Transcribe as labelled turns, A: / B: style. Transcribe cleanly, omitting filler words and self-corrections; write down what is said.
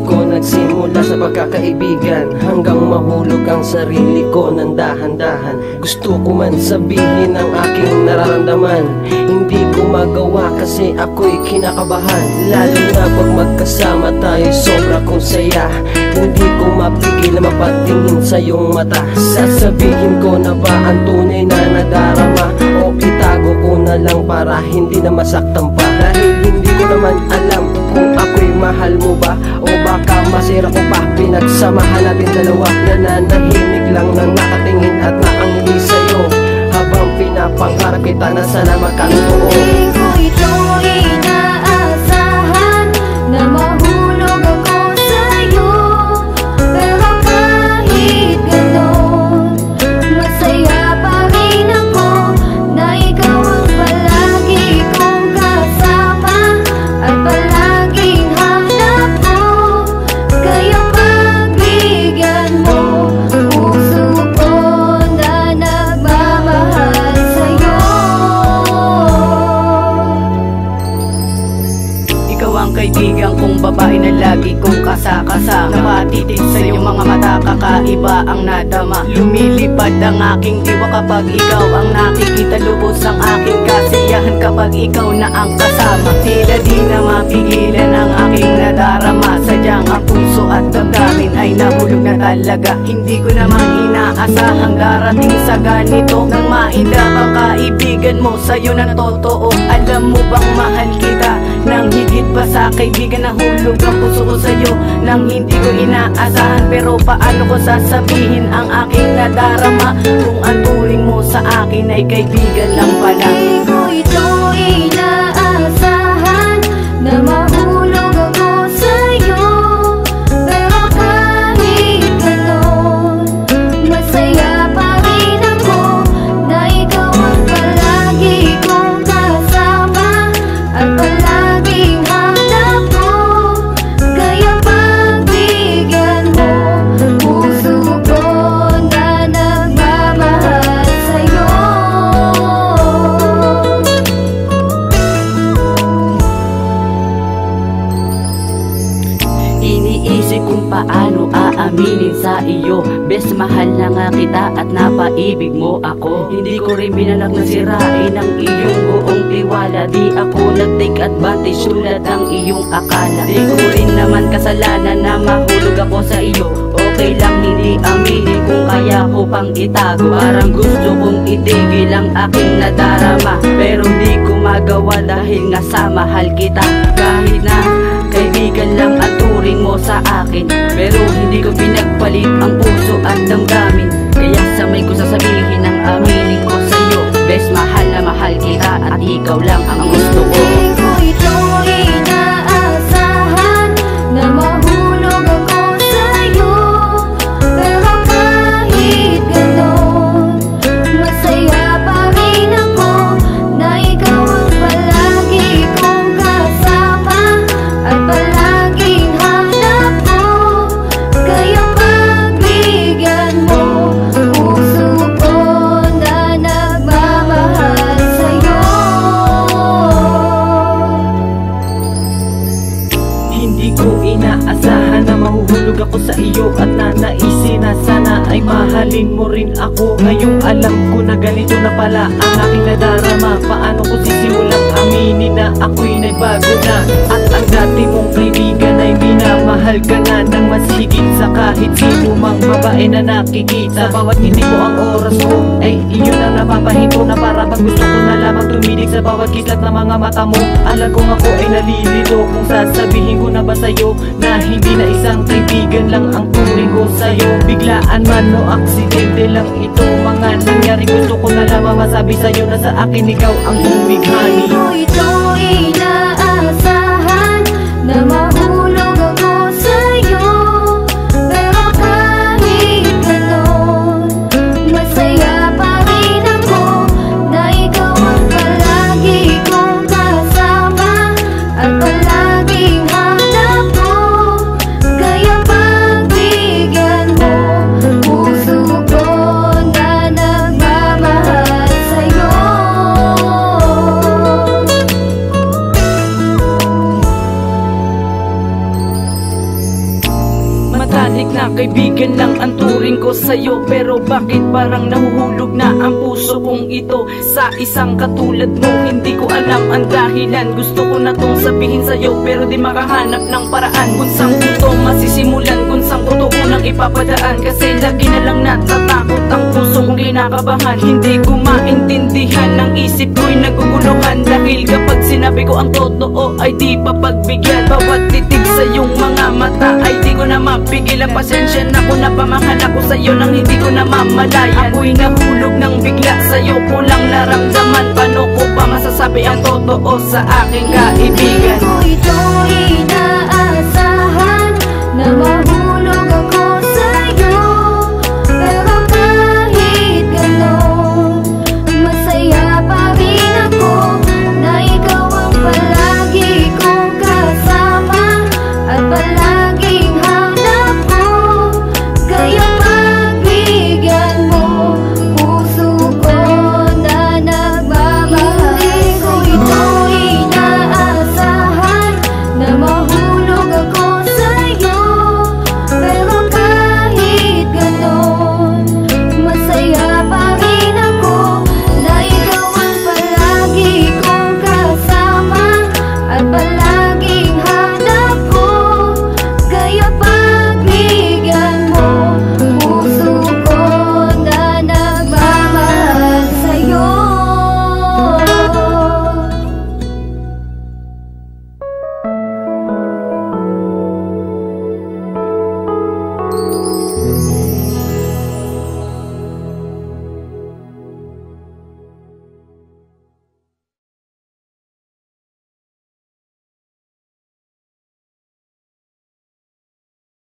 A: ko nagsimula sa pagkakaibigan, hanggang mahulog ang sarili ko ng dahan-dahan. Gusto ko man sabihin ang aking nararamdaman, hindi ko magawa kasi ako'y kinakabahan. Lalo na pag magkasama tayo, sobra kong saya. Hindi ko mapigil na mapatingin sa iyong mata. Sasabihin ko na ba ang tunay na nadarama, o itago ko na lang para hindi na masaktan pa? Dahil hindi ko naman alam kung ako'y mahal mo ba, o baka masira ko pa. Pinagsamahan natin dalawa, nananahimik lang nang nakatingin at nakangiti sa'yo, habang pinapangarap kita na sana magkatotoo.
B: Hindi ko ito inaasahan na mahulog ako sa'yo, pero kahit ganon, masaya pa rin ako na ikaw ang palagi kong kasama at palaging hanap ko. Kaya pagbigyan mo puso ko na nagmamahal sa'yo.
C: Ikaw ang kaibigan kong babae na lagi kong kasakasama. Napatitig sa iyong mga mata, kakaiba ang nadama. Lumilipad ang aking diwa kapag ikaw ang nakikita. Lubos ang aking kasiyahan kapag ikaw na ang kasama. Tila di na mapigilan ang aking nadarama. Sadyang ang puso at damdamin ay nahulog na talaga. Hindi ko naman inaasahang darating sa ganito, nang maidap ang kaibigan mo sa'yo ng totoo. Alam mo bang mahal kita nang higit pa sa kaibigan? Nahulog ang puso ko sa'yo nang hindi ko inaasahan. Pero paano ko sasabihin ang aking nadarama kung ang turing mo sa akin ay kaibigan lang pala?
B: Hindi ko ito inaasahan na mahulog ako sa'yo, pero kahit ganon, masaya pa rin ako na ikaw ang palagi kong kasama at palaging hanap ko. Kaya pagbigyan mo puso ko na nagmamahal sa'yo.
C: Iniisip kung paano aaminin sa iyo, bes mahal na nga kita at napaibig mo ako. Hindi ko rin binalak na sirain ang iyong buong tiwala. Di ako nag-take advantage tulad ang iyong akala. Di ko rin naman kasalanan na mahulog ako sa iyo. Okay lang hindi aminin kung kaya ko pang itago. Parang gusto kong itigil ang aking nadarama, pero di ko magawa dahil nga sa mahal kita. Kahit na kaibigan lang ang turing mo sa akin, pero hindi ko pinagpalit ang puso at damdamin. Kaya samay ko sasabihin ang aminin ko sa'yo, bes mahal na mahal kita at ikaw lang ang gusto ko.
B: Hindi ko ito inaasahan na mahulog ako sa'yo, pero kahit ganon, masaya pa rin ako na ikaw ang palagi kong kasama at palaging hanap ko. Kaya pagbigyan mo puso ko na nagmamahal sa'yo.
A: Hindi ko inaasahan na mahuhulog ako sa iyo, at nanaisin na sana ay mahalin mo rin ako. Ngayong alam ko na ganito na pala ang aking nadarama. Paano ko sisimulang aminin na ako'y nagbago na, at ang dati mong kaibigan ay minamahal ka na ng mas higit sa kahit sino mang babae na nakikita. Sa bawat hindi ko ang oras ko ay iyon ang napapahinto, na para bang gusto ko na lamang tuminig sa bawat kislat ng mga mata mo. Alam kong ako ay nalilito kung sasabihin ko na ba sa'yo na hindi na isang kaibigan lang ang turing ko sa'yo. Biglaan man o aksidente lang ito mga nangyari, gusto ko na lamang masabi sa'yo na sa akin ikaw ang bumighani.
B: Hindi ko ito inaasahan na mahulog ako sa'yo, pero kahit ganon, masaya pa rin ako na ikaw ang palagi kong kasama at palaging hanap ko. Kaya pagbigyan mo puso ko na nagmamahal sa'yo.
A: Sabik na kaibigan lang ang turing ko sa'yo, pero bakit parang nahuhulog na ang puso kong ito sa isang katulad mo? Hindi ko alam ang dahilan, gusto ko na tong sabihin sa'yo, pero di makahanap ng paraan kung saan ko to masisimulan, kung saan ko to unang ipapadaan. Kasi lagi na lang natatakot ang puso kong kinakabahan. Hindi ko maintindihan, ang isip ko'y naguguluhan, dahil kapag sinabi ko ang totoo ay di papagbigyan. Bawat titig sa iyong mga mata ay di ko na mapigilan. Pasensya na kung napamahal ako sa'yo nang hindi ko na mamalayan. Ako'y nahulog ng bigla sa'yo, kulang naramdaman. Paano ko pa masasabi ang totoo sa aking kaibigan?
B: Hindi ko ito